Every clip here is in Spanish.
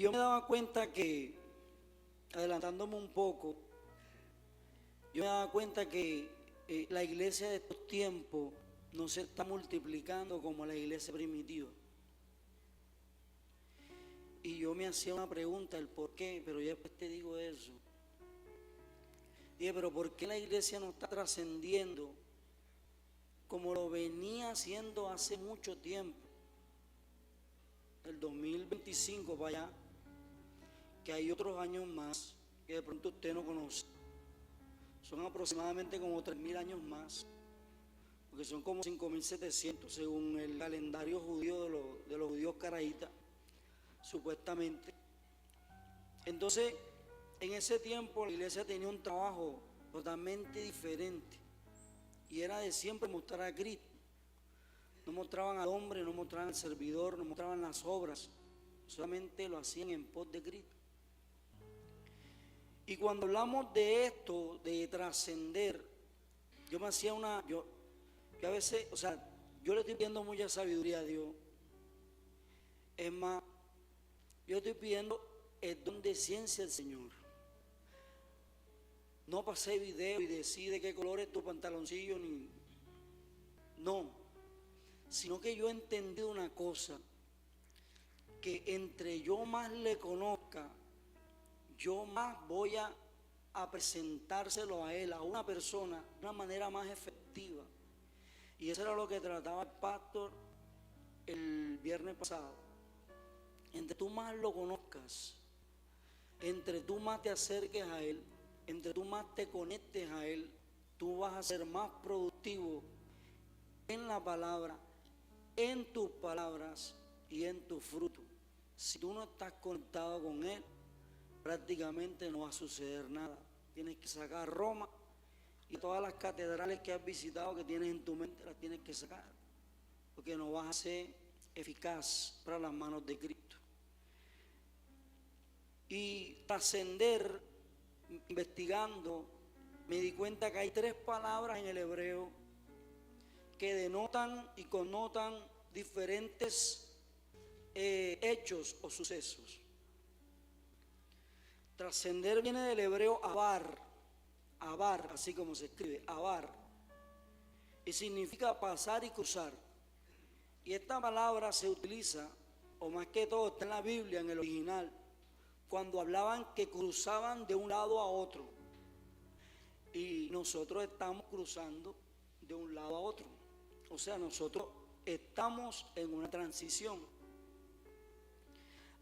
yo me daba cuenta que, adelantándome un poco, yo me daba cuenta que la iglesia de estos tiempos no se está multiplicando como la iglesia primitiva. Y yo me hacía una pregunta, el por qué, pero ya después te digo eso. Dije, pero ¿por qué la iglesia no está trascendiendo como lo venía haciendo hace mucho tiempo? El 2025 para allá, que hay otros años más que de pronto usted no conoce. Son aproximadamente como 3.000 años más, porque son como 5.700 según el calendario judío de los judíos caraítas, supuestamente. Entonces, en ese tiempo la iglesia tenía un trabajo totalmente diferente y era de siempre mostrar a Cristo. No mostraban al hombre, no mostraban al servidor, no mostraban las obras, solamente lo hacían en pos de Cristo. Y cuando hablamos de esto, de trascender, yo me hacía yo a veces, yo le estoy pidiendo mucha sabiduría a Dios. Es más, yo estoy pidiendo el don de ciencia al Señor. No pasé video y decide qué color es tu pantaloncillo, no, sino que yo he entendido una cosa, que entre yo más le conozca, yo más voy a presentárselo a él, a una persona, de una manera más efectiva. Y eso era lo que trataba el pastor el viernes pasado. Entre tú más lo conozcas, entre tú más te acerques a él, entre tú más te conectes a él, tú vas a ser más productivo en la palabra, en tus palabras y en tu fruto. Si tú no estás conectado con él, prácticamente no va a suceder nada. Tienes que sacar Roma y todas las catedrales que has visitado, que tienes en tu mente, las tienes que sacar, porque no vas a ser eficaz para las manos de Cristo. Y trascender, investigando, me di cuenta que hay 3 palabras en el hebreo que denotan y connotan diferentes hechos o sucesos. Trascender viene del hebreo abar, así como se escribe, abar, y significa pasar y cruzar. Y esta palabra se utiliza, o más que todo está en la Biblia, en el original, cuando hablaban que cruzaban de un lado a otro. Y nosotros estamos cruzando de un lado a otro. O sea, nosotros estamos en una transición.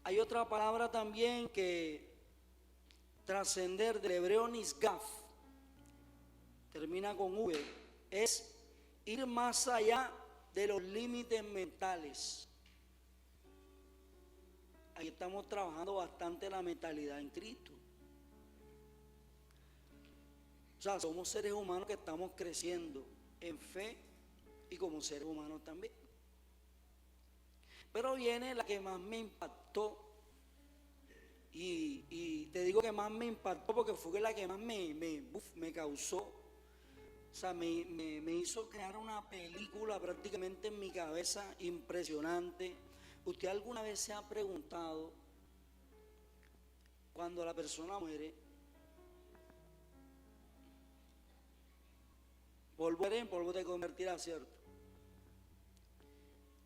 Hay otra palabra también que trascender, del hebreo nisgaf, termina con V, es ir más allá de los límites mentales. Ahí estamos trabajando bastante la mentalidad en Cristo. O sea, somos seres humanos que estamos creciendo en fe y como seres humanos también. Pero viene la que más me impactó, y te digo que más me impactó porque fue la que más me causó, o sea, me hizo crear una película prácticamente en mi cabeza impresionante. ¿Usted alguna vez se ha preguntado, cuando la persona muere, polvo eres, en polvo te convertirás, cierto?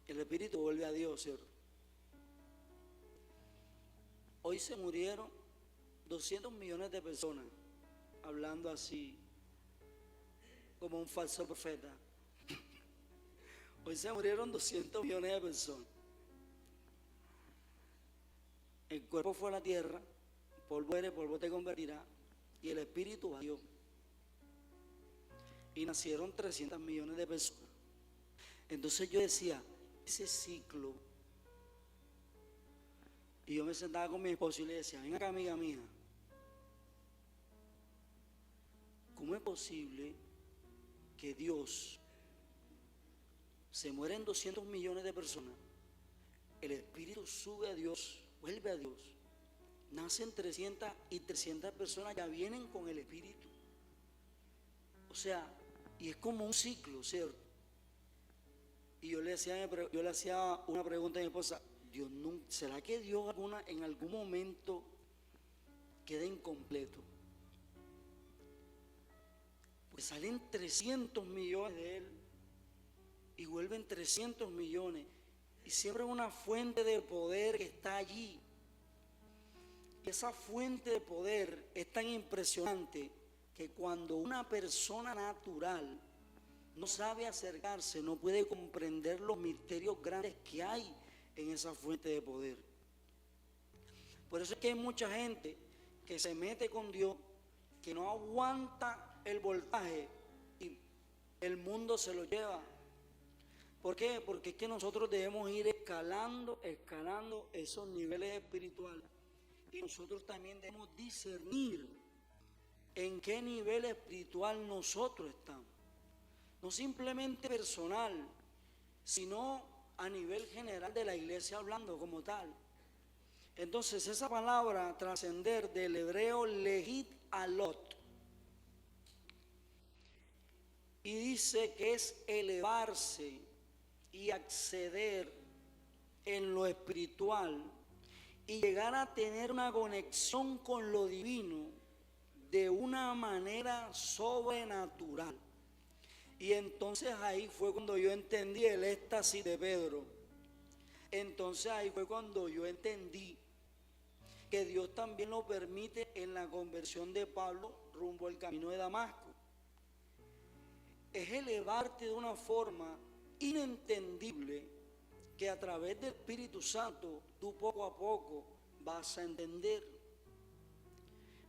El espíritu vuelve a Dios, cierto. Hoy se murieron 200 millones de personas, hablando así como un falso profeta. Hoy se murieron 200 millones de personas. El cuerpo fue a la tierra, polvo eres, polvo te convertirá, y el espíritu va a Dios. Y nacieron 300 millones de personas. Entonces yo decía, ese ciclo, y yo me sentaba con mi esposo y le decía, ven acá, amiga mía, ¿cómo es posible que Dios se mueren 200 millones de personas, el espíritu sube a Dios, vuelve a Dios, nacen 300 y 300 personas ya vienen con el espíritu? O sea, y es como un ciclo, ¿cierto? Y yo le hacía una pregunta a mi esposa, ¿Será que Dios en algún momento queda incompleto? Pues salen 300 millones de Él y vuelven 300 millones. Y siempre una fuente de poder que está allí. Y esa fuente de poder es tan impresionante que cuando una persona natural no sabe acercarse, no puede comprender los misterios grandes que hay en esa fuente de poder. Por eso es que hay mucha gente que se mete con Dios, que no aguanta el voltaje y el mundo se lo lleva. ¿Por qué? Porque es que nosotros debemos ir escalando esos niveles espirituales. Y nosotros también debemos discernir en qué nivel espiritual nosotros estamos. No simplemente personal, sino a nivel general de la iglesia hablando como tal. Entonces esa palabra trascender del hebreo legit alot, y dice que es elevarse y acceder en lo espiritual y llegar a tener una conexión con lo divino de una manera sobrenatural. Y entonces ahí fue cuando yo entendí el éxtasis de Pedro. Entonces ahí fue cuando yo entendí que Dios también lo permite en la conversión de Pablo rumbo al camino de Damasco. Es elevarte de una forma inentendible que a través del Espíritu Santo tú poco a poco vas a entender.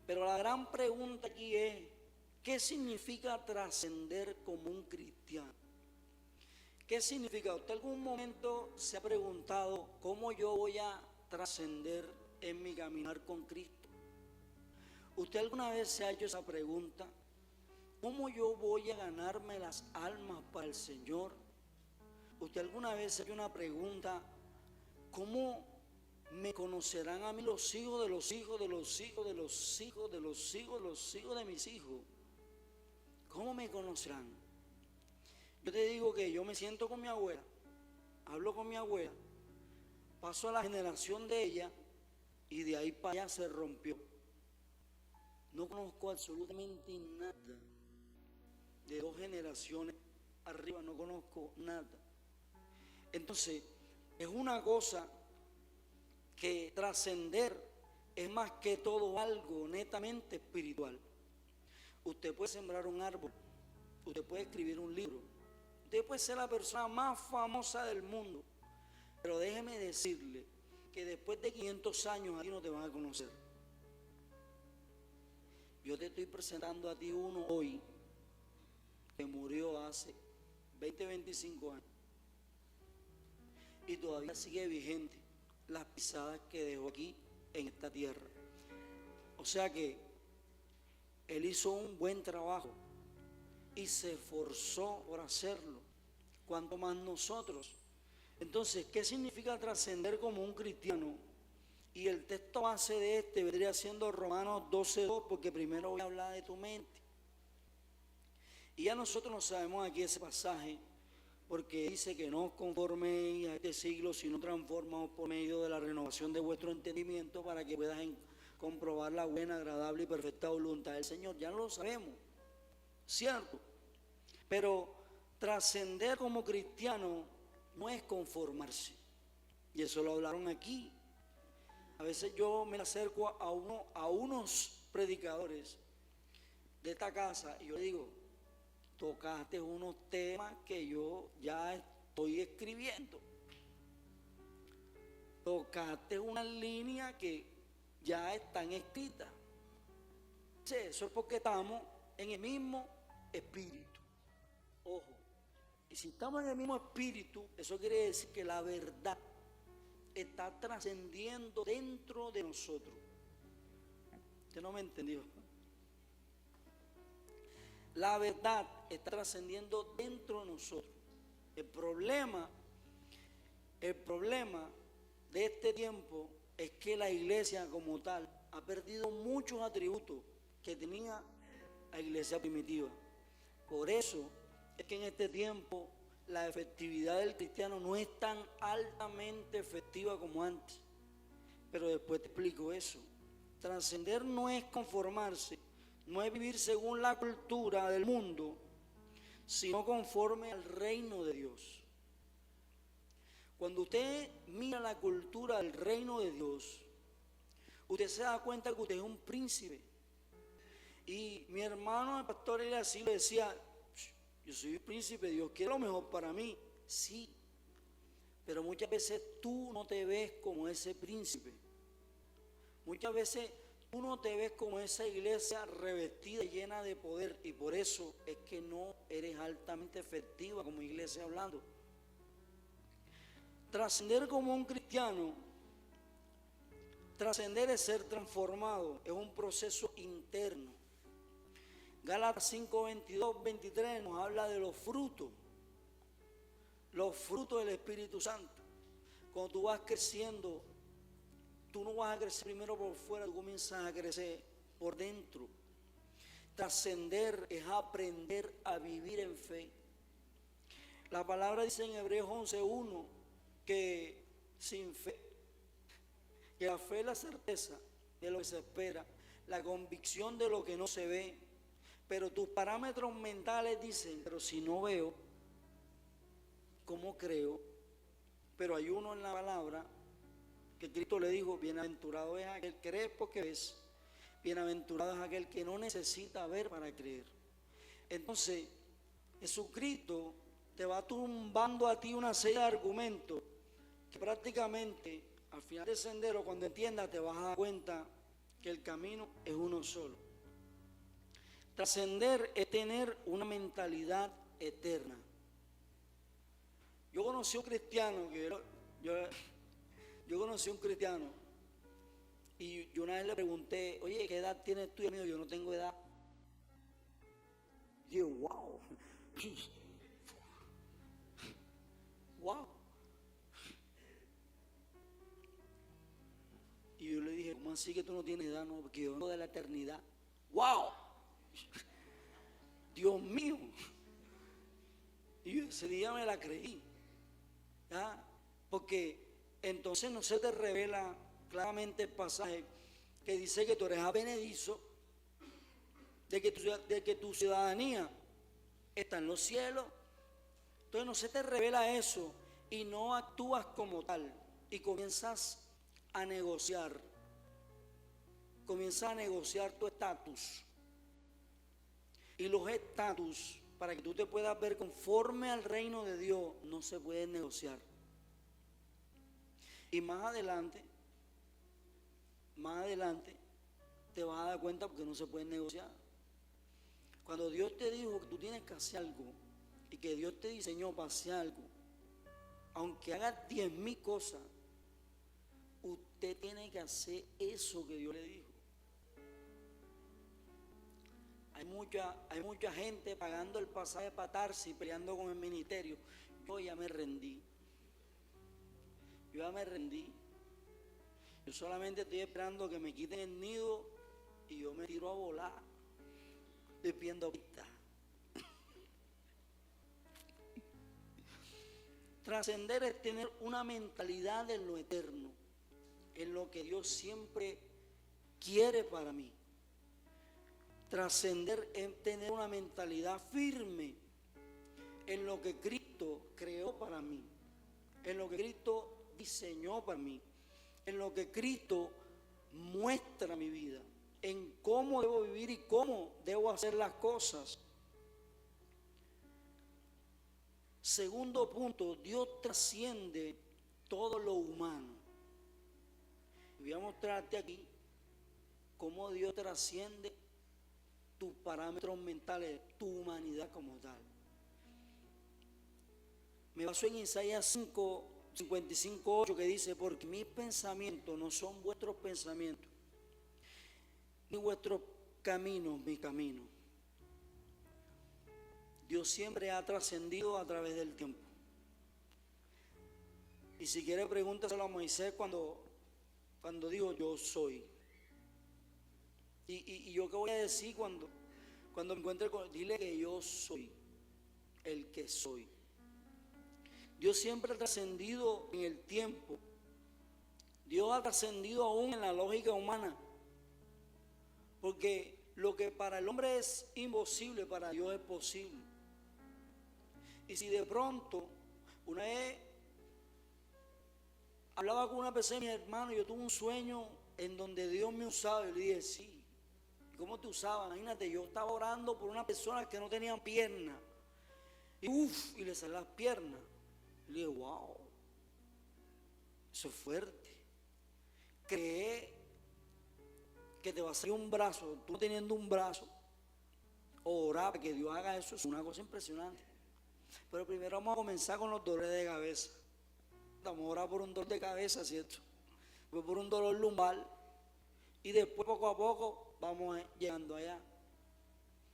Pero la gran pregunta aquí es, ¿qué significa trascender como un cristiano? ¿Qué significa? ¿Usted algún momento se ha preguntado cómo yo voy a trascender en mi caminar con Cristo? ¿Usted alguna vez se ha hecho esa pregunta? ¿Cómo yo voy a ganarme las almas para el Señor? ¿Usted alguna vez se ha hecho una pregunta? ¿Cómo me conocerán a mí los hijos de los hijos de los hijos de los hijos de los hijos de los hijos de mis hijos? ¿Cómo me conocerán? Yo te digo que yo me siento con mi abuela, hablo con mi abuela, paso a la generación de ella y de ahí para allá se rompió. No conozco absolutamente nada. De 2 generaciones arriba no conozco nada. Entonces, es una cosa que trascender es más que todo algo netamente espiritual. Usted puede sembrar un árbol, usted puede escribir un libro, usted puede ser la persona más famosa del mundo, pero déjeme decirle que después de 500 años aquí no te van a conocer. Yo te estoy presentando a ti uno hoy que murió hace 20, 25 años y todavía sigue vigente las pisadas que dejó aquí en esta tierra. O sea que él hizo un buen trabajo y se esforzó por hacerlo, cuanto más nosotros. Entonces, ¿qué significa trascender como un cristiano? Y el texto base de este vendría siendo Romanos 12:2, porque primero voy a hablar de tu mente. Y ya nosotros no sabemos aquí ese pasaje, porque dice que no os conforméis a este siglo, sino transformaos por medio de la renovación de vuestro entendimiento para que puedas comprobar la buena, agradable y perfecta voluntad del Señor. Ya lo sabemos, ¿cierto? Pero trascender como cristiano no es conformarse. Y eso lo hablaron aquí. A veces yo me acerco a unos predicadores de esta casa y yo le digo, tocaste unos temas que yo ya estoy escribiendo. Tocaste una línea que ya están escritas. Sí, eso es porque estamos en el mismo espíritu. Ojo, y si estamos en el mismo espíritu, eso quiere decir que la verdad está trascendiendo dentro de nosotros. Usted no me entendió. La verdad está trascendiendo dentro de nosotros. El problema de este tiempo es que la iglesia como tal ha perdido muchos atributos que tenía la iglesia primitiva. Por eso es que en este tiempo la efectividad del cristiano no es tan altamente efectiva efectiva como antes. Pero después te explico eso. Trascender no es conformarse, no es vivir según la cultura del mundo, sino conforme al reino de Dios. Cuando usted mira la cultura del reino de Dios, usted se da cuenta que usted es un príncipe. Y mi hermano el pastor era así, le decía, yo soy un príncipe, Dios quiere lo mejor para mí. Sí, pero muchas veces tú no te ves como ese príncipe. Muchas veces tú no te ves como esa iglesia revestida y llena de poder, y por eso es que no eres altamente efectiva como iglesia hablando. Trascender como un cristiano, trascender es ser transformado, es un proceso interno. Gálatas 5, 22, 23 nos habla de los frutos del Espíritu Santo. Cuando tú vas creciendo, tú no vas a crecer primero por fuera, tú comienzas a crecer por dentro. Trascender es aprender a vivir en fe. La palabra dice en Hebreos 11:1 que sin fe, que la fe es la certeza de lo que se espera, la convicción de lo que no se ve. Pero tus parámetros mentales dicen, pero si no veo, ¿cómo creo? Pero hay uno en la palabra que Cristo le dijo, bienaventurado es aquel que cree porque ves, bienaventurado es aquel que no necesita ver para creer. Entonces, Jesucristo te va tumbando a ti una serie de argumentos que prácticamente al final del sendero, cuando entiendas, te vas a dar cuenta que el camino es uno solo. Trascender es tener una mentalidad eterna. Yo conocí a un cristiano, yo conocí a un cristiano y yo una vez le pregunté, oye, ¿qué edad tienes tú? Y yo no tengo edad. Y yo, wow. Wow. Y yo le dije, ¿cómo así que tú no tienes edad? No, porque yo vengo de la eternidad. ¡Wow! Dios mío. Y yo ese día me la creí. ¿Ya? Porque entonces no se te revela claramente el pasaje que dice que tú eres advenedizo, de que tu ciudadanía está en los cielos. Entonces no se te revela eso y no actúas como tal y comienzas a negociar tu estatus. Y los estatus, para que tú te puedas ver conforme al reino de Dios, no se pueden negociar. Y más adelante te vas a dar cuenta porque no se pueden negociar. Cuando Dios te dijo que tú tienes que hacer algo y que Dios te diseñó para hacer algo, aunque hagas 10,000 cosas, usted tiene que hacer eso que Dios le dijo. Hay mucha gente pagando el pasaje para Tarsis y peleando con el ministerio. Yo ya me rendí. Yo solamente estoy esperando que me quiten el nido y yo me tiro a volar. Estoy pidiendo pista. Trascender es tener una mentalidad en lo eterno, en lo que Dios siempre quiere para mí. Trascender es tener una mentalidad firme en lo que Cristo creó para mí, en lo que Cristo diseñó para mí, en lo que Cristo muestra mi vida, en cómo debo vivir y cómo debo hacer las cosas. Segundo punto, Dios trasciende todo lo humano. Voy a mostrarte aquí cómo Dios trasciende tus parámetros mentales, tu humanidad como tal. Me baso en Isaías 5, 55, 8, que dice, porque mis pensamientos no son vuestros pensamientos, ni vuestros caminos mis caminos. Dios siempre ha trascendido a través del tiempo. Y si quiere, pregúntaselo a Moisés cuando dijo yo soy. Y yo qué voy a decir cuando me encuentre con él, dile que yo soy el que soy. Dios siempre ha trascendido en el tiempo Dios ha trascendido aún en la lógica humana, porque lo que para el hombre es imposible, para Dios es posible. Y si de pronto, una vez hablaba con una persona, mi hermano, yo tuve un sueño en donde Dios me usaba, y le dije, sí. ¿Cómo te usaba? Imagínate, yo estaba orando por una persona que no tenía piernas, y le salían las piernas. Y le dije, wow, eso es fuerte. Cree que te va a salir un brazo, tú teniendo un brazo, orar para que Dios haga eso, es una cosa impresionante. Pero primero vamos a comenzar con los dolores de cabeza. Vamos a orar por un dolor de cabeza, ¿cierto? Después por un dolor lumbar, y después poco a poco vamos llegando allá.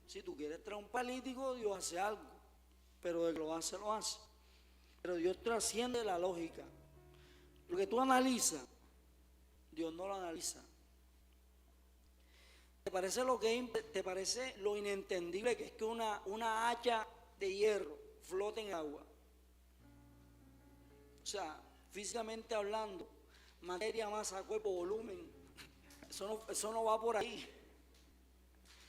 Si tú quieres traer un paralítico, Dios hace algo, pero de que lo hace, lo hace. Pero Dios trasciende la lógica. Lo que tú analizas, Dios no lo analiza. ¿Te parece lo inentendible que es que una hacha de hierro flote en el agua? O sea, físicamente hablando, materia, masa, cuerpo, volumen, eso no va por ahí.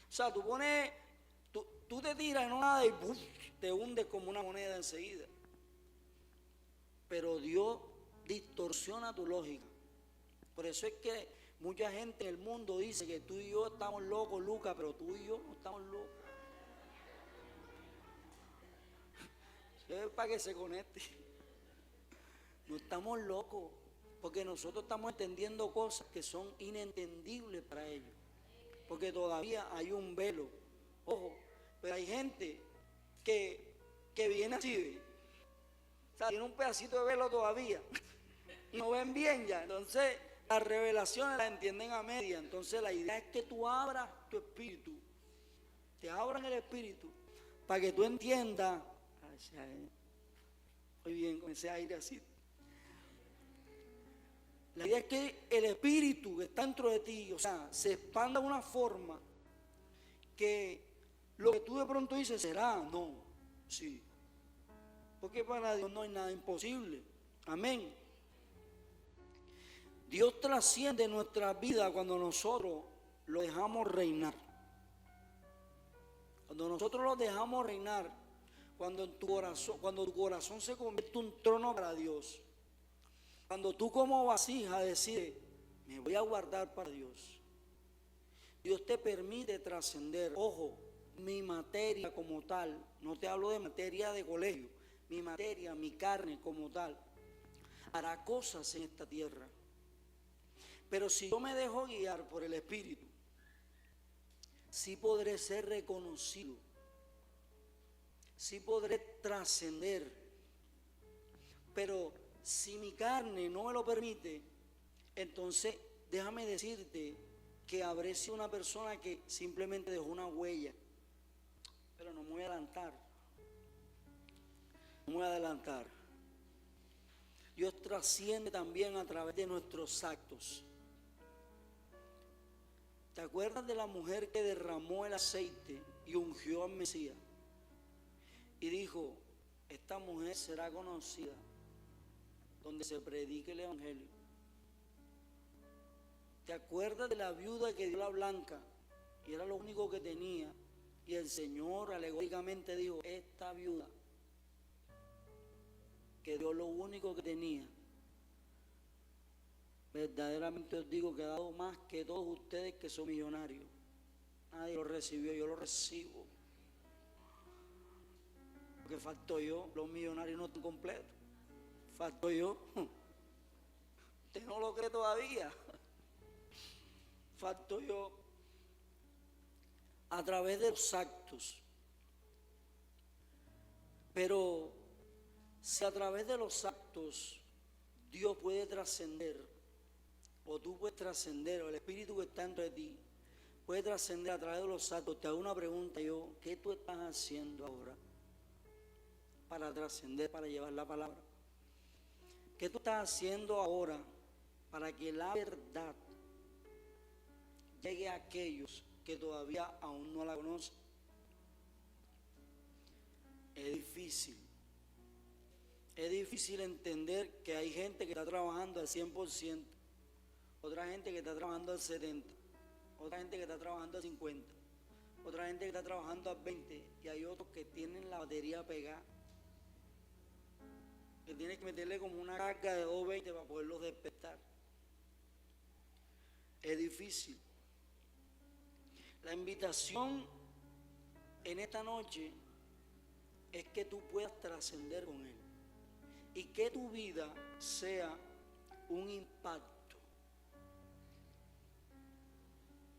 O sea, tú te tiras en una y ¡buf!, te hundes como una moneda enseguida. Pero Dios distorsiona tu lógica. Por eso es que mucha gente en el mundo dice que tú y yo estamos locos, Lucas, pero tú y yo no estamos locos. Es para que se conecte. No estamos locos, porque nosotros estamos entendiendo cosas que son inentendibles para ellos. Porque todavía hay un velo. Ojo, pero hay gente que viene así, o sea, tiene un pedacito de velo todavía. No ven bien ya. Entonces, las revelaciones las entienden a media. Entonces, la idea es que tú abras tu espíritu. Te abran el espíritu para que tú entiendas. Muy bien, con ese aire así. La idea es que el espíritu que está dentro de ti, o sea, se expanda de una forma que lo que tú de pronto dices, ¿será? No, sí. Porque para Dios no hay nada imposible. Amén. Dios trasciende nuestra vida cuando nosotros lo dejamos reinar. Cuando nosotros lo dejamos reinar, cuando tu corazón se convierte en un trono para Dios. Cuando tú como vasija decides, me voy a guardar para Dios. Dios te permite trascender. Ojo, mi materia como tal, no te hablo de materia de colegio, mi materia, mi carne como tal, hará cosas en esta tierra. Pero si yo me dejo guiar por el Espíritu, sí podré ser reconocido, sí podré trascender. Pero si mi carne no me lo permite, entonces déjame decirte que habré sido una persona que simplemente dejó una huella. Pero no me voy a adelantar. No me voy a adelantar. Dios trasciende también a través de nuestros actos. ¿Te acuerdas de la mujer que derramó el aceite y ungió al Mesías? Y dijo, esta mujer será conocida donde se predique el evangelio. ¿Te acuerdas de la viuda que dio la blanca? Y era lo único que tenía. Y el Señor alegóricamente dijo, esta viuda que dio lo único que tenía, verdaderamente os digo que ha dado más que todos ustedes que son millonarios. Nadie lo recibió, yo lo recibo. Porque faltó yo, los millonarios no están completos. Faltó yo. Usted no lo cree todavía. Faltó yo. A través de los actos. Pero si a través de los actos Dios puede trascender, o tú puedes trascender, o el Espíritu que está dentro de ti puede trascender a través de los actos, te hago una pregunta yo, ¿qué tú estás haciendo ahora para trascender, para llevar la palabra? ¿Qué tú estás haciendo ahora para que la verdad llegue a aquellos que todavía aún no la conocen? Es difícil. Es difícil entender que hay gente que está trabajando al 100%, otra gente que está trabajando al 70, otra gente que está trabajando al 50, otra gente que está trabajando al 20, y hay otros que tienen la batería pegada, que tienes que meterle como una carga de 220 para poderlos despertar. Es difícil. La invitación en esta noche es que tú puedas trascender con Él y que tu vida sea un impacto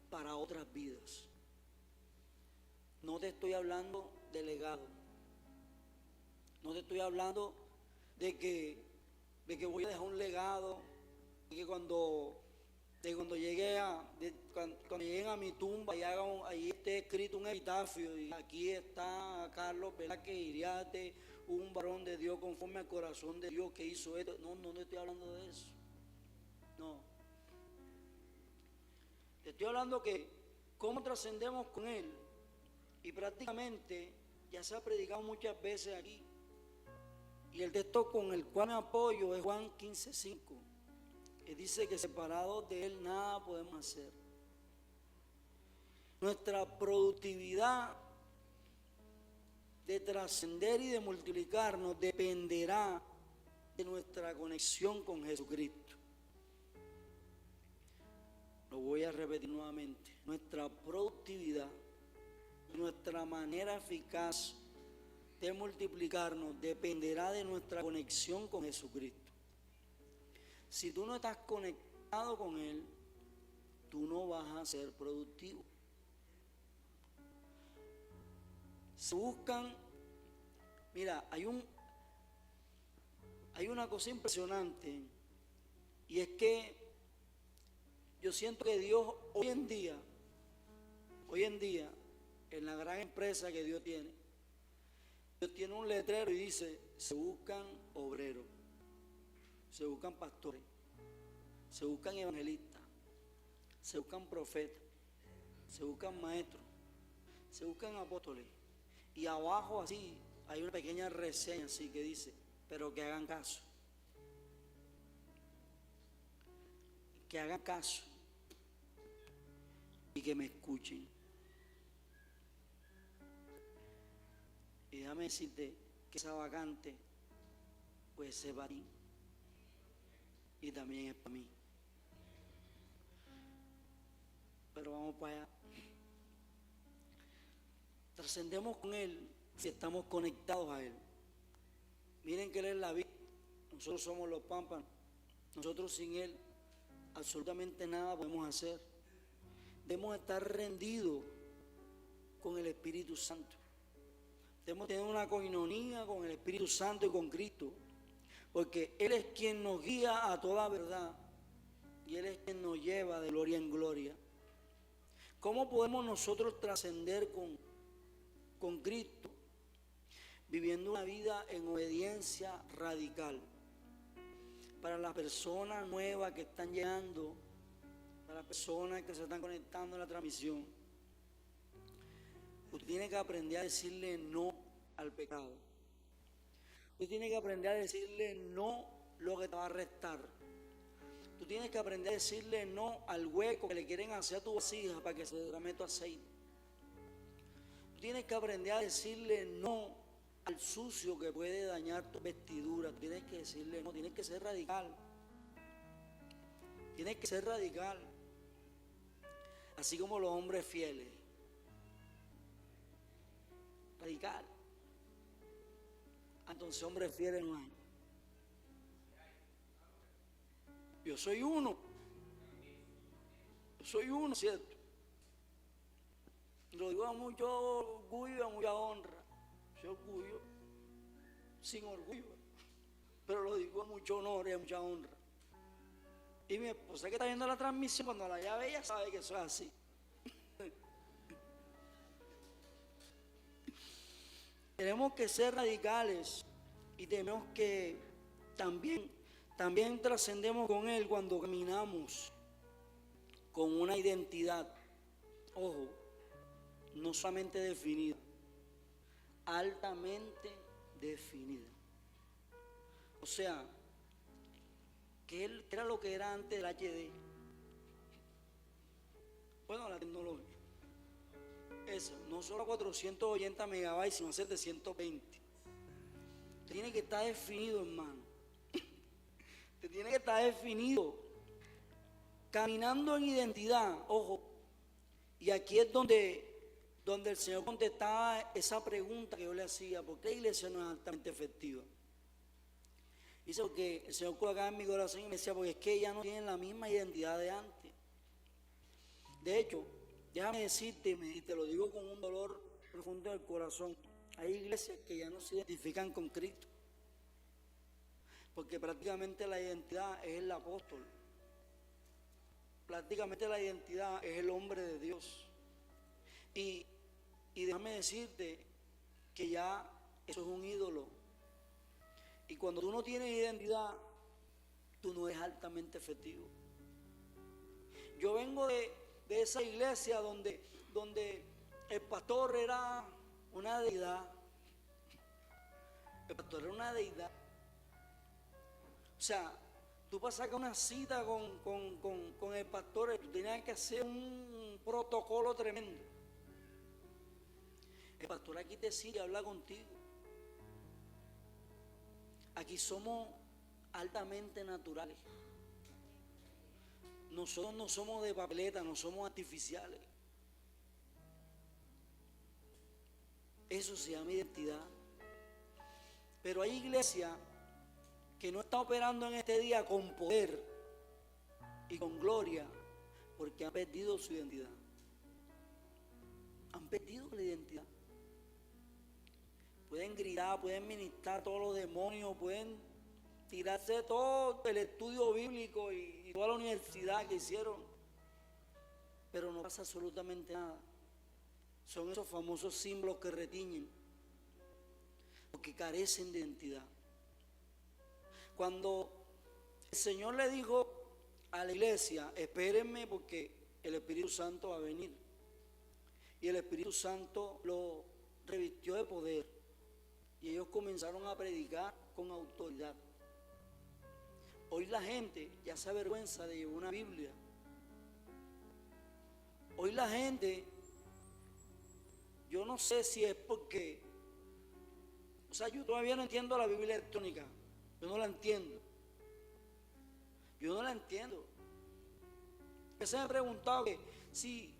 para otras vidas. No te estoy hablando de legado, no te estoy hablando de que voy a dejar un legado, de que cuando lleguen a mi tumba y ahí esté escrito un epitafio y aquí está Carlos Velázquez Iriarte, un varón de Dios conforme al corazón de Dios que hizo esto. No, no te estoy hablando de eso. No. Te estoy hablando que cómo trascendemos con Él. Y prácticamente ya se ha predicado muchas veces aquí. Y el texto con el cual me apoyo es Juan 15:5. Que dice que separados de Él nada podemos hacer. Nuestra productividad de trascender y de multiplicarnos dependerá de nuestra conexión con Jesucristo. Lo voy a repetir nuevamente. Nuestra productividad, nuestra manera eficaz de multiplicarnos dependerá de nuestra conexión con Jesucristo. Si tú no estás conectado con Él, tú no vas a ser productivo. Se buscan, mira, hay una cosa impresionante, y es que yo siento que Dios hoy en día, en la gran empresa que Dios tiene un letrero y dice: se buscan obreros, se buscan pastores, se buscan evangelistas, se buscan profetas, se buscan maestros, se buscan apóstoles. Y abajo así hay una pequeña reseña así que dice: pero que hagan caso. Que hagan caso y que me escuchen. Y déjame decirte que esa vacante puede ser para ti y también es para mí. Pero vamos para allá. Trascendemos con Él si estamos conectados a Él. Miren que Él es la vida, nosotros somos los pámpanos. Nosotros sin Él absolutamente nada podemos hacer. Debemos estar rendidos con el Espíritu Santo. Debemos tener una coinonía con el Espíritu Santo y con Cristo, porque Él es quien nos guía a toda verdad y Él es quien nos lleva de gloria en gloria. ¿Cómo podemos nosotros trascender con Cristo? Viviendo una vida en obediencia radical. Para las personas nuevas que están llegando, para las personas que se están conectando a la transmisión, usted tiene que aprender a decirle no al pecado. Usted tiene que aprender a decirle no lo que te va a restar. Tú tienes que aprender a decirle no al hueco que le quieren hacer a tu vasija para que se derrame tu aceite. Tú tienes que aprender a decirle no al sucio que puede dañar tu vestidura. Tienes que decirle no, tienes que ser radical. Tienes que ser radical. Así como los hombres fieles. Radical. Entonces, hombres fieles no hay. Yo soy uno. Yo soy uno, ¿cierto? Lo digo a mucho orgullo y a mucha honra. Soy orgullo, sin orgullo, pero lo digo a mucho honor y a mucha honra. Y mi esposa que está viendo la transmisión, cuando la llave ella sabe que eso es así. Tenemos que ser radicales y tenemos que también trascendemos con Él cuando caminamos con una identidad, ojo, no solamente definida, altamente definida. O sea, que Él era lo que era antes del HD, iglesia, no solo 480 megabytes, sino 720. Usted tiene que estar definido, hermano. Usted tiene que estar definido. Caminando en identidad, ojo. Y aquí es donde el Señor contestaba esa pregunta que yo le hacía: ¿por qué la iglesia no es altamente efectiva? Dice, porque el Señor colocaba en mi corazón y me decía, porque es que ya no tienen la misma identidad de antes. De hecho, déjame decirte, y te lo digo con un dolor profundo del corazón, hay iglesias que ya no se identifican con Cristo, porque prácticamente la identidad es el apóstol, prácticamente la identidad es el hombre de Dios. Y déjame decirte que ya eso es un ídolo. Y cuando tú no tienes identidad, tú no eres altamente efectivo. Yo vengo de esa iglesia donde el pastor era una deidad. El pastor era una deidad. O sea, tú para sacar una cita con el pastor, tú tenías que hacer un protocolo tremendo. El pastor aquí te sigue, habla contigo. Aquí somos altamente naturales. Nosotros no somos de papeleta, no somos artificiales. Eso se llama identidad. Pero hay iglesias que no están operando en este día con poder y con gloria porque han perdido su identidad. Han perdido la identidad. Pueden gritar, pueden ministrar todos los demonios, pueden tirarse todo el estudio bíblico y toda la universidad que hicieron, pero no pasa absolutamente nada. Son esos famosos símbolos que retiñen, porque carecen de identidad. Cuando el Señor le dijo a la iglesia, espérenme porque el Espíritu Santo va a venir, y el Espíritu Santo lo revistió de poder, y ellos comenzaron a predicar con autoridad. Hoy la gente ya se avergüenza de llevar una Biblia. Hoy la gente, yo no sé si es porque, o sea, yo todavía no entiendo la Biblia electrónica. Yo no la entiendo. Yo no la entiendo. Yo se me he preguntado que si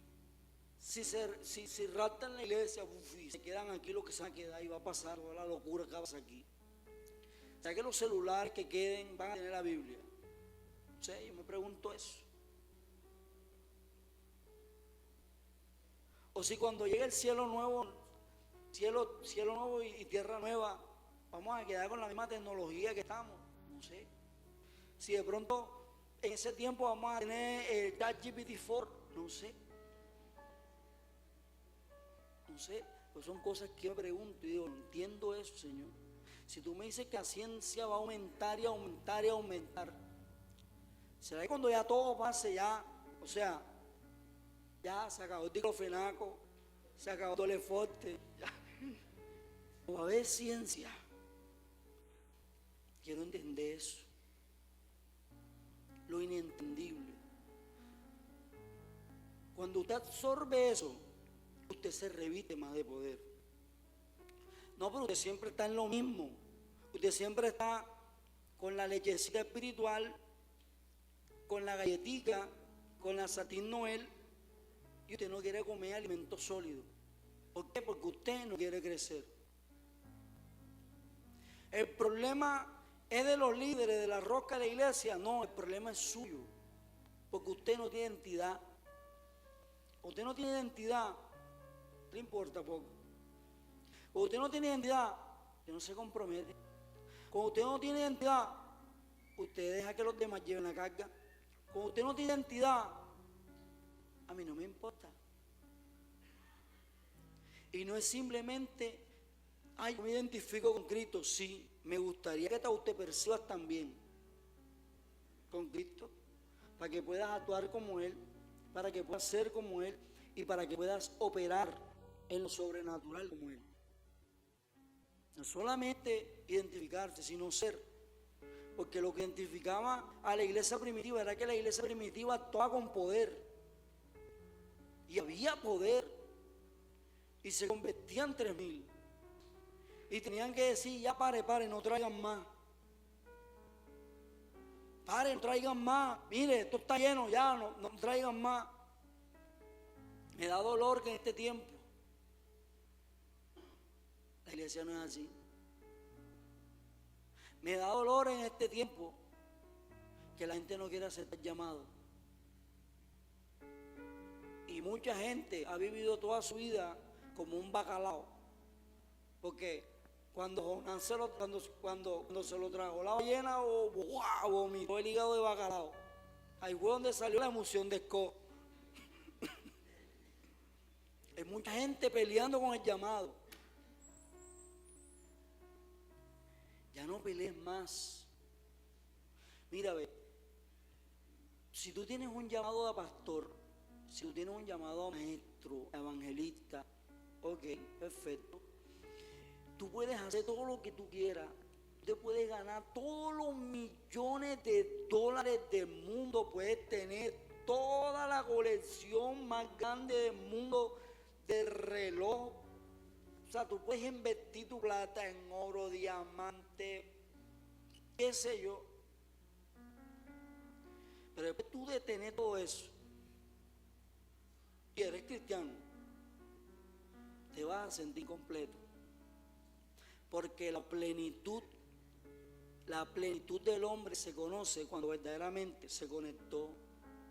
raptan la iglesia, y se quedan aquí, lo que se va a quedar y va a pasar toda la locura que pasa aquí. O sea, que los celulares que queden van a tener la Biblia. O sea, yo me pregunto eso. O si cuando llegue el cielo nuevo, cielo nuevo y tierra nueva, vamos a quedar con la misma tecnología que estamos. No sé. Si de pronto en ese tiempo vamos a tener el ChatGPT-4, no sé. No sé, pues son cosas que yo me pregunto y digo, no entiendo eso, Señor. Si tú me dices que la ciencia va a aumentar y aumentar y aumentar, ¿será que cuando ya todo pase ya, o sea, ya se acabó el diclofenaco, se acabó todo el forte, ya no va a haber ciencia? Quiero entender eso, lo inentendible. Cuando usted absorbe eso, usted se reviste más de poder. No, pero usted siempre está en lo mismo. Usted siempre está con la lechecita espiritual, con la galletita, con la Satin Noel, y usted no quiere comer alimento sólido. ¿Por qué? Porque usted no quiere crecer. El problema es de los líderes de la roca de la iglesia. No, el problema es suyo, porque usted no tiene identidad. Usted no tiene identidad, le importa poco. Cuando usted no tiene identidad, usted no se compromete. Cuando usted no tiene identidad, usted deja que los demás lleven la carga. Cuando usted no tiene identidad, a mí no me importa. Y no es simplemente, ay, yo me identifico con Cristo. Sí, me gustaría que usted percibas también con Cristo, para que puedas actuar como Él, para que puedas ser como Él y para que puedas operar en lo sobrenatural como Él. No solamente identificarse, sino ser. Porque lo que identificaba a la iglesia primitiva era que la iglesia primitiva actuaba con poder. Y había poder. y se convertían 3,000. Y tenían que decir, ya pare, no traigan más. Pare, no traigan más. Mire, esto está lleno, ya, no traigan más. Me da dolor que en este tiempo la iglesia no es así. Me da dolor en este tiempo que la gente no quiere aceptar llamado. Y mucha gente ha vivido toda su vida como un bacalao. Porque cuando Jonás cuando se lo tragó la ballena, vomitó el hígado de bacalao. Ahí fue donde salió la emoción de Scott. Hay mucha gente peleando con el llamado. Ya no pelees más. Mira, ve, si tú tienes un llamado a pastor, si tú tienes un llamado a maestro, a evangelista, ok, perfecto. Tú puedes hacer todo lo que tú quieras. Tú puedes ganar todos los millones de dólares del mundo. Puedes tener toda la colección más grande del mundo de reloj. O sea, tú puedes invertir tu plata en oro, diamante, qué sé yo. Pero después tú de tener todo eso y eres cristiano, te vas a sentir completo. Porque la plenitud del hombre se conoce cuando verdaderamente se conectó,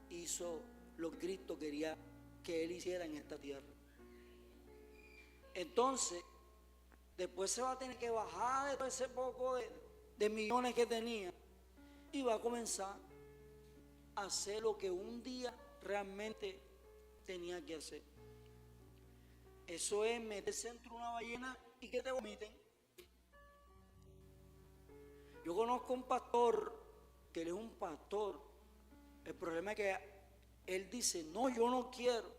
hizo lo que Cristo quería que él hiciera en esta tierra. Entonces, después se va a tener que bajar de todo ese poco de millones que tenía y va a comenzar a hacer lo que un día realmente tenía que hacer. Eso es meterse entre una ballena y que te vomiten. Yo conozco un pastor, que él es un pastor. El problema es que él dice, no, yo no quiero.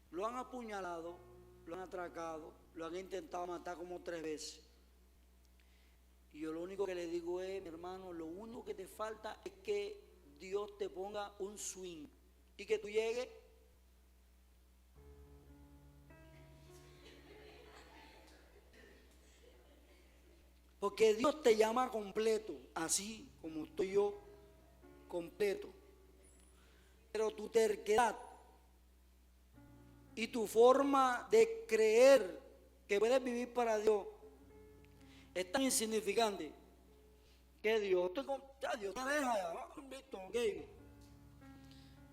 Lo han apuñalado, lo han atracado, lo han intentado matar como 3 veces. Y yo lo único que le digo es, mi hermano, lo único que te falta es que Dios te ponga un swing y que tú llegues. Porque Dios te llama completo, así como estoy yo, completo. Pero tu terquedad y tu forma de creer que puedes vivir para Dios es tan insignificante que Dios te deja ya, listo, ok.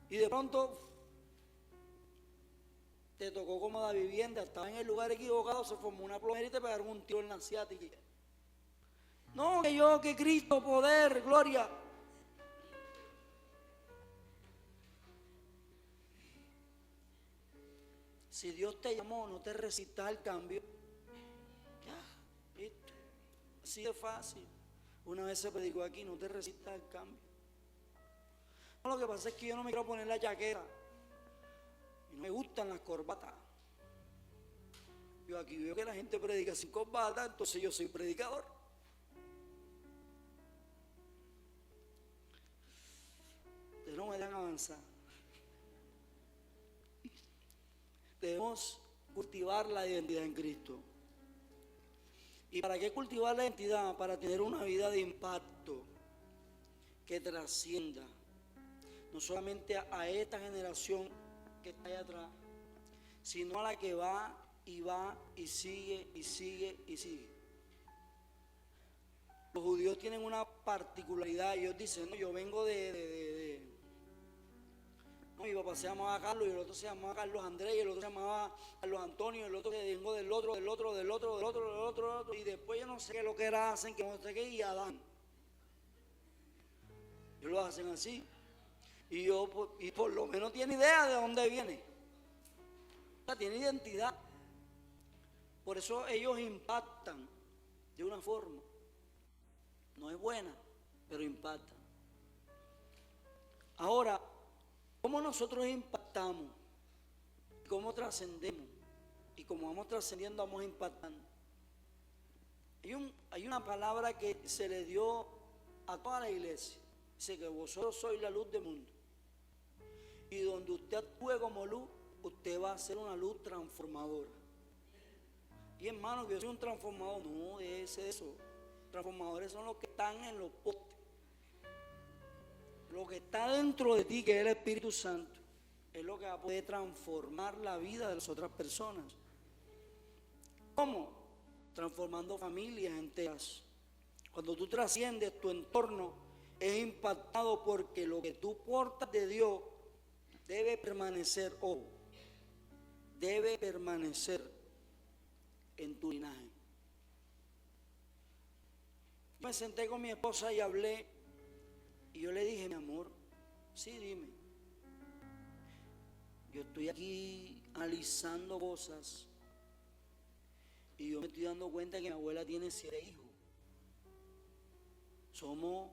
Y de pronto te tocó como la vivienda, estaba en el lugar equivocado, se formó una plomera y te pegaron un tiro en la ciática. No, que Cristo, poder, gloria. Si Dios te llamó, no te resistas al cambio. Ya, listo. Así de fácil. Una vez se predicó aquí, no te resistas al cambio. No, lo que pasa es que yo no me quiero poner la chaqueta. Y no me gustan las corbatas. Yo aquí veo que la gente predica sin corbata, entonces yo soy predicador. Ustedes no me dejan avanzar. Debemos cultivar la identidad en Cristo. ¿Y para qué cultivar la identidad? Para tener una vida de impacto que trascienda no solamente a esta generación que está allá atrás, sino a la que va y sigue y sigue y sigue. Los judíos tienen una particularidad. Ellos dicen, no, yo vengo no, mi papá se llamaba Carlos y el otro se llamaba Carlos Andrés y el otro se llamaba Carlos Antonio y el otro que vengo del otro, y después yo no sé qué es lo que era, hacen que no sé qué, y Adán. Ellos lo hacen así. Y por lo menos tiene idea de dónde viene. O sea, tiene identidad. Por eso ellos impactan de una forma. No es buena, pero impacta. Ahora, ¿cómo nosotros impactamos? ¿Cómo trascendemos? Y como vamos trascendiendo, vamos impactando. Hay una palabra que se le dio a toda la iglesia. Dice que vosotros sois la luz del mundo. Y donde usted actúe como luz, usted va a ser una luz transformadora. Y hermano, que yo soy un transformador, no es eso. Transformadores son los que están en los postes. Lo que está dentro de ti, que es el Espíritu Santo, es lo que va a poder transformar la vida de las otras personas. ¿Cómo? Transformando familias enteras. Cuando tú trasciendes, tu entorno es impactado porque lo que tú portas de Dios debe permanecer, debe permanecer en tu linaje. Me senté con mi esposa y hablé, y yo le dije: mi amor, sí, dime. Yo estoy aquí analizando cosas y yo me estoy dando cuenta que mi abuela tiene 7 hijos. Somos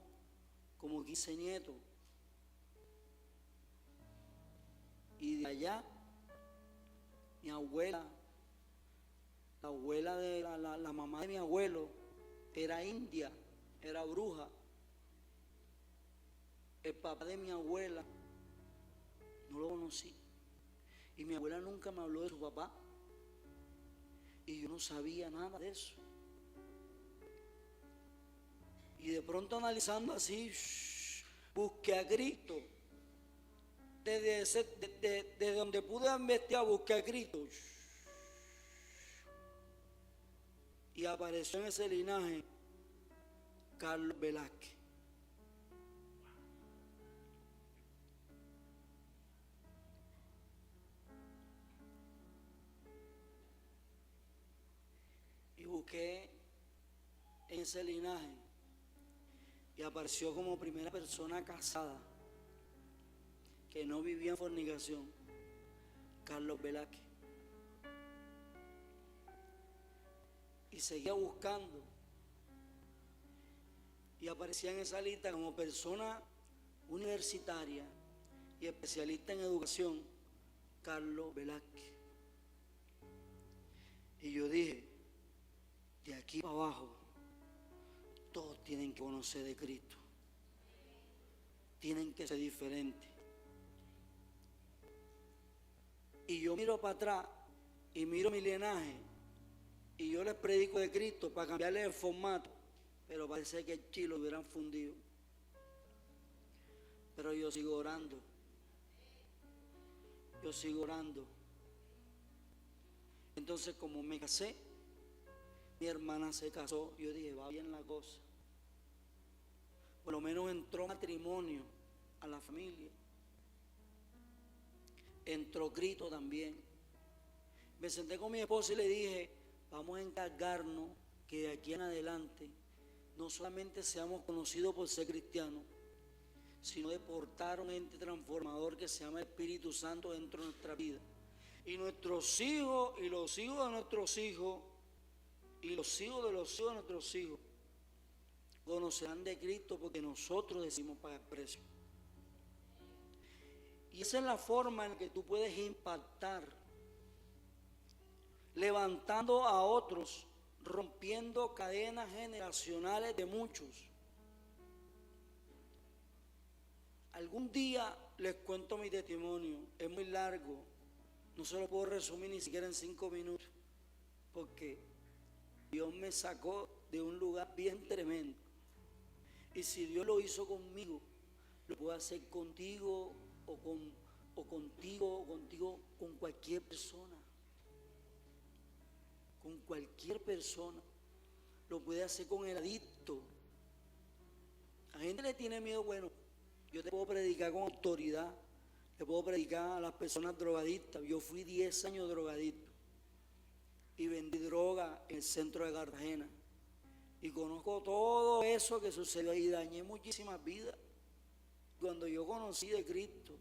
como 15 nietos. Y de allá, mi abuela, la abuela de la mamá de mi abuelo, era india, era bruja. El papá de mi abuela no lo conocí. Y mi abuela nunca me habló de su papá. Y yo no sabía nada de eso. Y de pronto, analizando así, busqué a Cristo. Desde donde pude investigar, busqué a Cristo. Y apareció en ese linaje Carlos Velázquez. Y busqué en ese linaje y apareció como primera persona casada que no vivía en fornicación, Carlos Velázquez. Y seguía buscando y aparecía en esa lista como persona universitaria y especialista en educación, Carlos Velázquez. Y yo dije: de aquí para abajo todos tienen que conocer de Cristo, tienen que ser diferentes. Y yo miro para atrás y miro mi linaje y yo les predico de Cristo para cambiarles el formato, pero parece que el chilo lo hubieran fundido. Pero yo sigo orando, yo sigo orando. Entonces, como me casé, mi hermana se casó, yo dije: va bien la cosa. Por lo menos entró matrimonio a la familia. Entró Cristo también. Me senté con mi esposa y le dije: vamos a encargarnos que de aquí en adelante no solamente seamos conocidos por ser cristianos, sino de portar un ente transformador que se llama Espíritu Santo dentro de nuestra vida. Y nuestros hijos y los hijos de nuestros hijos y los hijos de los hijos de nuestros hijos conocerán de Cristo, porque nosotros decimos pagar precio. Y esa es la forma en que tú puedes impactar, levantando a otros, rompiendo cadenas generacionales de muchos. Algún día les cuento mi testimonio, es muy largo, no se lo puedo resumir ni siquiera en 5 minutos, porque Dios me sacó de un lugar bien tremendo. Y si Dios lo hizo conmigo, lo puede hacer contigo o contigo con cualquier persona. Con cualquier persona. Lo puede hacer con el adicto. La gente le tiene miedo. Bueno, yo te puedo predicar con autoridad. Le puedo predicar a las personas drogadictas. Yo fui 10 años drogadicto y vendí droga en el centro de Cartagena. Y conozco todo eso que sucedió y dañé muchísimas vidas. Cuando yo conocí de Cristo,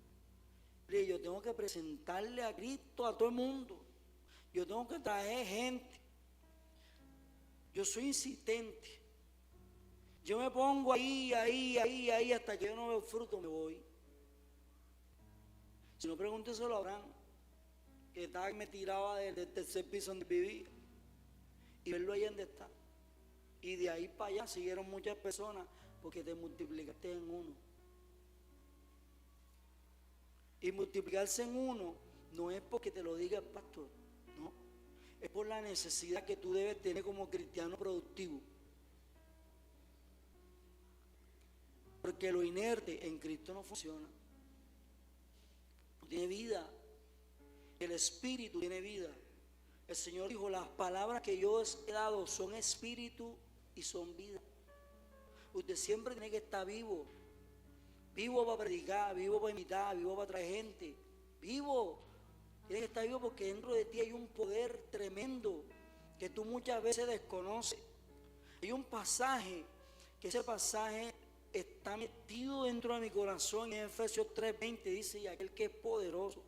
yo tengo que presentarle a Cristo a todo el mundo. Yo tengo que traer gente. Yo soy insistente. Yo me pongo ahí, hasta que yo no veo fruto, me voy. Si no, pregúnteselo a Abraham, que me tiraba del tercer piso donde vivía, y verlo ahí donde está. Y de ahí para allá siguieron muchas personas, porque te multiplicaste en uno. Y multiplicarse en uno no es porque te lo diga el pastor, no, es por la necesidad que tú debes tener como cristiano productivo. Porque lo inerte en Cristo no funciona, no tiene vida. El Espíritu tiene vida. El Señor dijo: las palabras que yo os he dado son espíritu y son vida. Usted siempre tiene que estar vivo. Vivo para predicar, vivo para invitar, vivo para traer gente. Vivo. Tiene que estar vivo porque dentro de ti hay un poder tremendo que tú muchas veces desconoces. Hay un pasaje, que ese pasaje está metido dentro de mi corazón. En Efesios 3:20 dice: y aquel que es poderoso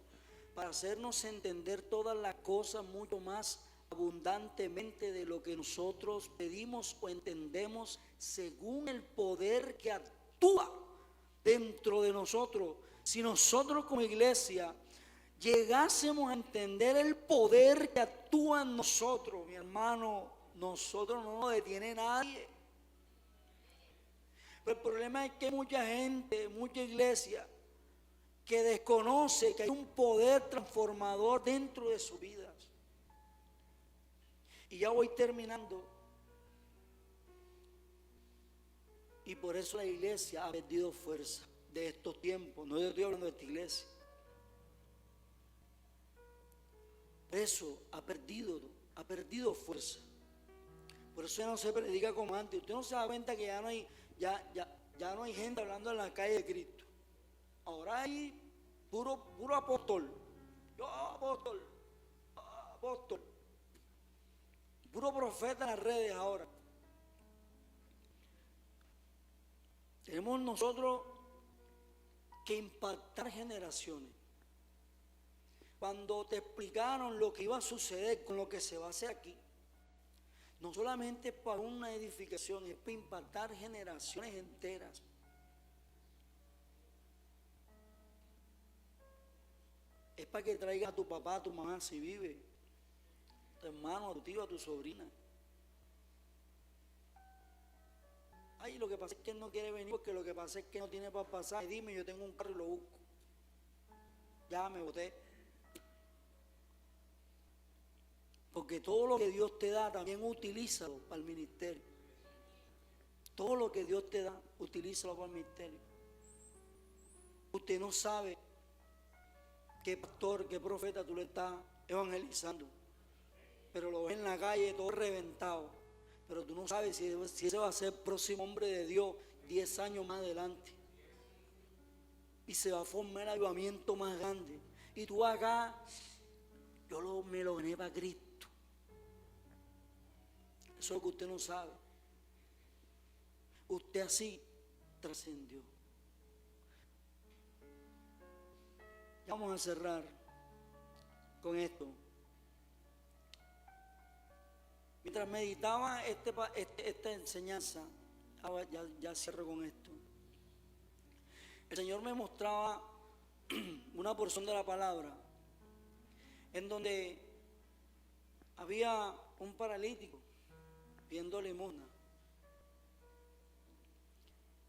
para hacernos entender todas las cosas mucho más abundantemente de lo que nosotros pedimos o entendemos, según el poder que actúa dentro de nosotros. Si nosotros como iglesia llegásemos a entender el poder que actúa en nosotros, mi hermano, nosotros no nos detiene nadie. Pero el problema es que hay mucha gente, mucha iglesia que desconoce que hay un poder transformador dentro de sus vidas. Y ya voy terminando. Y por eso la iglesia ha perdido fuerza de estos tiempos. No estoy hablando de esta iglesia. Eso ha perdido fuerza. Por eso ya no se predica como antes. Usted no se da cuenta que ya no hay gente hablando en la calle de Cristo. Ahora hay puro apóstol. Yo apóstol. Puro profeta en las redes ahora. Tenemos nosotros que impactar generaciones. Cuando te explicaron lo que iba a suceder con lo que se va a hacer aquí, no solamente es para una edificación, es para impactar generaciones enteras. Es para que traigas a tu papá, a tu mamá si vive, a tu hermano, a tu tío, a tu sobrina. Ay, lo que pasa es que él no quiere venir porque lo que pasa es que no tiene para pasar. Dime, yo tengo un carro y lo busco. Ya me boté. Porque todo lo que Dios te da también utilízalo para el ministerio. Todo lo que Dios te da, utilízalo para el ministerio. Usted no sabe qué pastor, qué profeta tú le estás evangelizando, pero lo ves en la calle todo reventado, pero tú no sabes si ese va a ser el próximo hombre de Dios 10 años más adelante, y se va a formar el avivamiento más grande, y tú acá, me lo gané para Cristo. Eso es lo que usted no sabe. Usted así trascendió. Vamos a cerrar con esto. Mientras meditaba esta enseñanza, ya cierro con esto. El Señor me mostraba una porción de la palabra en donde había un paralítico pidiendo limosna.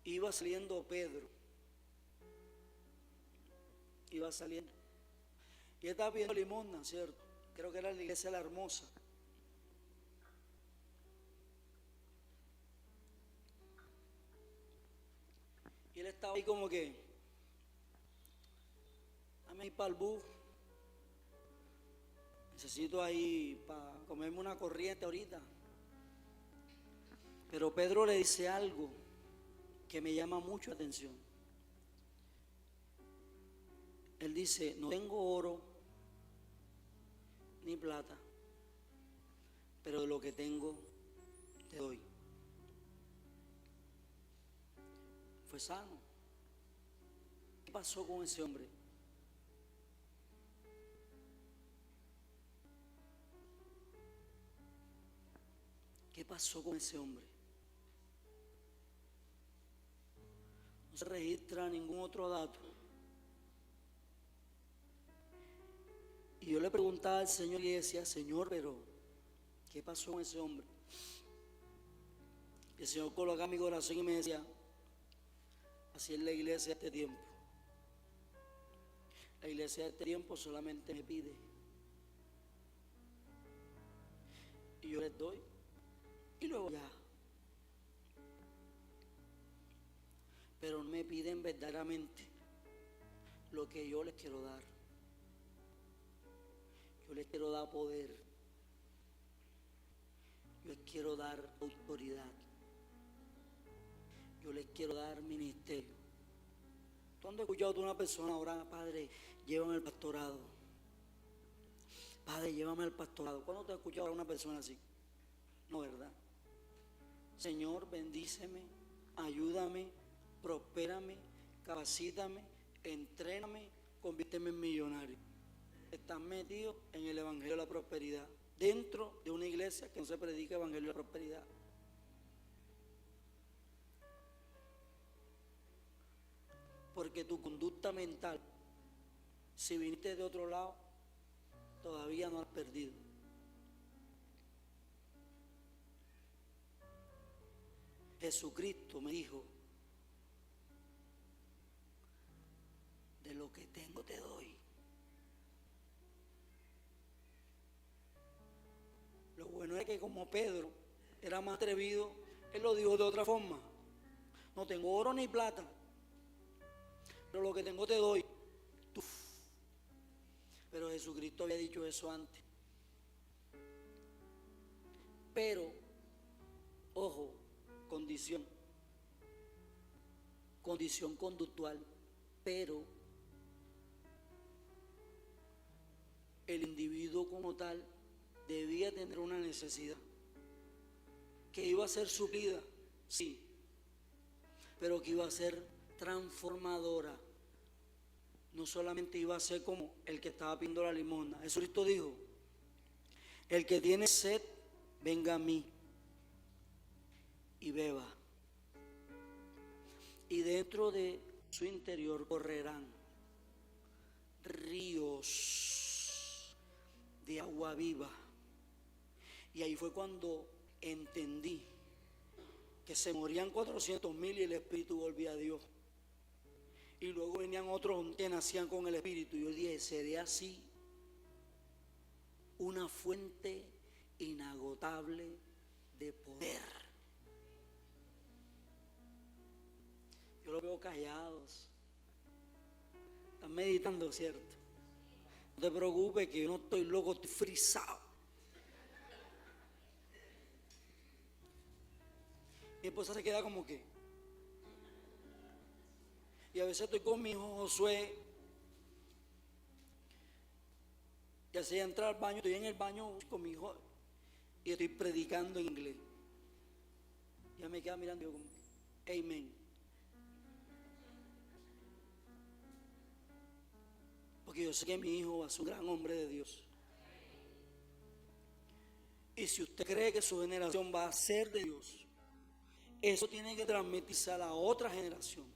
Iba saliendo Pedro. Iba saliendo. Y él estaba pidiendo limosna, ¿cierto? Creo que era la iglesia de La Hermosa. Y él estaba ahí como que, dame ir para el bus. Necesito ahí para comerme una corriente ahorita. Pero Pedro le dice algo que me llama mucho la atención. Él dice: no tengo oro ni plata, pero de lo que tengo te doy. Fue sano. ¿Qué pasó con ese hombre? ¿Qué pasó con ese hombre? No se registra ningún otro dato. Y yo le preguntaba al Señor y decía: Señor, pero ¿qué pasó con ese hombre? Y el Señor colocaba mi corazón y me decía: así es la iglesia de este tiempo. La iglesia de este tiempo solamente me pide. Y yo les doy. Y luego ya. Pero no me piden verdaderamente lo que yo les quiero dar. Yo les quiero dar poder. Yo les quiero dar autoridad. Yo les quiero dar ministerio. ¿Cuándo has escuchado tú a una persona orar, Padre, llévame al pastorado? Padre, llévame al pastorado. ¿Cuándo te has escuchado a una persona así? No, ¿verdad? Señor, bendíceme, ayúdame, prospérame, capacítame, entréname, conviérteme en millonario. Estás metido en el evangelio de la prosperidad, dentro de una iglesia que no se predica el evangelio de la prosperidad. Porque tu conducta mental, si viniste de otro lado, todavía no has perdido. Jesucristo me dijo, de lo que tengo te doy. Lo bueno es que como Pedro era más atrevido, él lo dijo de otra forma. No tengo oro ni plata, pero lo que tengo te doy. Pero Jesucristo había dicho eso antes. Pero, ojo, condición conductual, pero el individuo como tal debía tener una necesidad que iba a ser suplida, sí, pero que iba a ser transformadora. No solamente iba a ser como el que estaba pidiendo la limosna. Jesucristo dijo, el que tiene sed, venga a mí y beba. Y dentro de su interior correrán ríos de agua viva. Y ahí fue cuando entendí que se morían 400,000 y el espíritu volvía a Dios. Y luego venían otros que nacían con el espíritu. Y yo dije, seré así una fuente inagotable de poder. Yo los veo callados. Están meditando, ¿cierto? No te preocupes que yo no estoy loco, estoy frisado. Mi esposa se queda como que. Y a veces estoy con mi hijo Josué. Ya sea entrar al baño, estoy en el baño con mi hijo y estoy predicando en inglés. Ya me queda mirando y yo como, amén. Porque yo sé que mi hijo va a ser un gran hombre de Dios. Y si usted cree que su generación va a ser de Dios, eso tiene que transmitirse a la otra generación.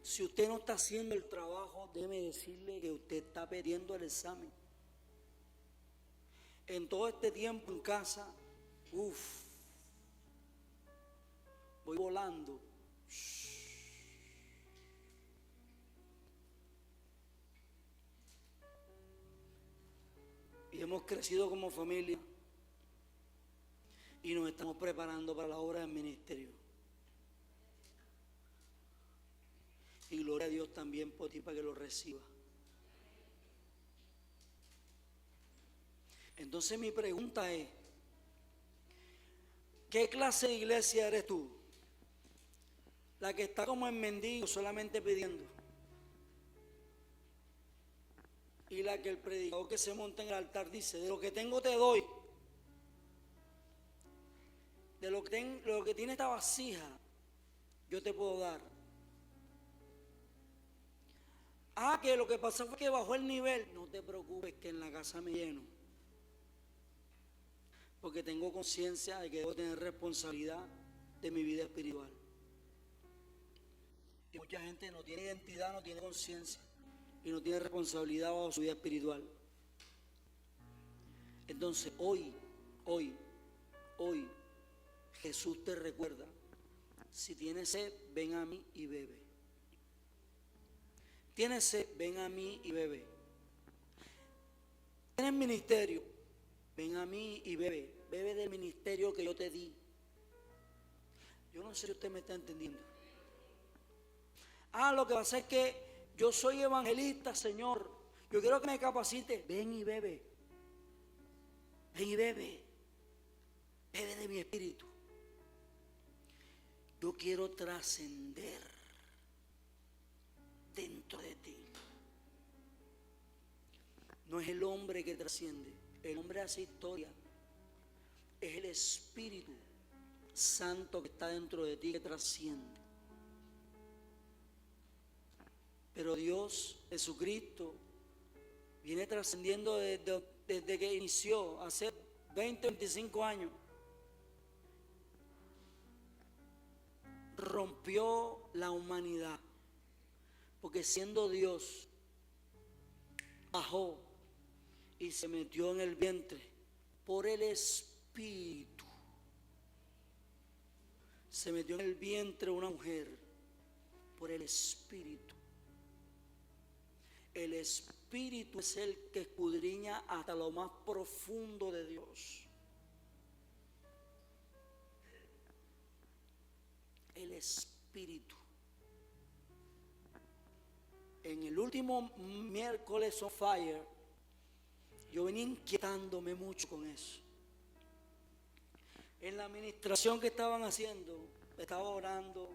Si usted no está haciendo el trabajo, déjeme decirle que usted está perdiendo el examen. En todo este tiempo en casa, voy volando. Y hemos crecido como familia y nos estamos preparando para la obra del ministerio. Y gloria a Dios también por ti para que lo reciba. Entonces mi pregunta es, ¿qué clase de iglesia eres tú? La que está como en mendigo solamente pidiendo. Y la que el predicador que se monta en el altar dice, de lo que tengo te doy. De lo que tiene esta vasija, yo te puedo dar. Que lo que pasó fue que bajó el nivel. No te preocupes que en la casa me lleno. Porque tengo conciencia de que debo tener responsabilidad de mi vida espiritual. Y mucha gente no tiene identidad, no tiene conciencia y no tiene responsabilidad bajo su vida espiritual. Entonces hoy, Jesús te recuerda, si tienes sed, ven a mí y bebe. Tienes sed, ven a mí y bebe. Tienes ministerio, ven a mí y bebe. Bebe del ministerio que yo te di. Yo no sé si usted me está entendiendo. Lo que pasa es que yo soy evangelista, Señor. Yo quiero que me capacite. Ven y bebe. Ven y bebe. Bebe de mi espíritu. Yo quiero trascender dentro de ti. No es el hombre que trasciende. El hombre hace historia. Es el Espíritu Santo que está dentro de ti que trasciende. Pero Dios, Jesucristo, viene trascendiendo desde que inició, hace 20, 25 años. Rompió la humanidad, porque siendo Dios, bajó y se metió en el vientre por el Espíritu. Se metió en el vientre una mujer por el Espíritu. El Espíritu es el que escudriña hasta lo más profundo de Dios. El Espíritu. En el último miércoles of Fire, yo venía inquietándome mucho con eso. En la administración que estaban haciendo, estaba orando.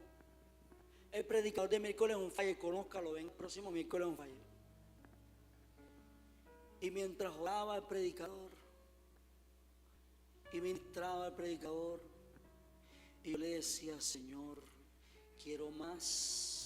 El predicador de miércoles on Fire, conózcalo, ven el próximo miércoles on Fire. Y mientras oraba el predicador, y ministraba el predicador, y yo le decía, Señor, quiero más.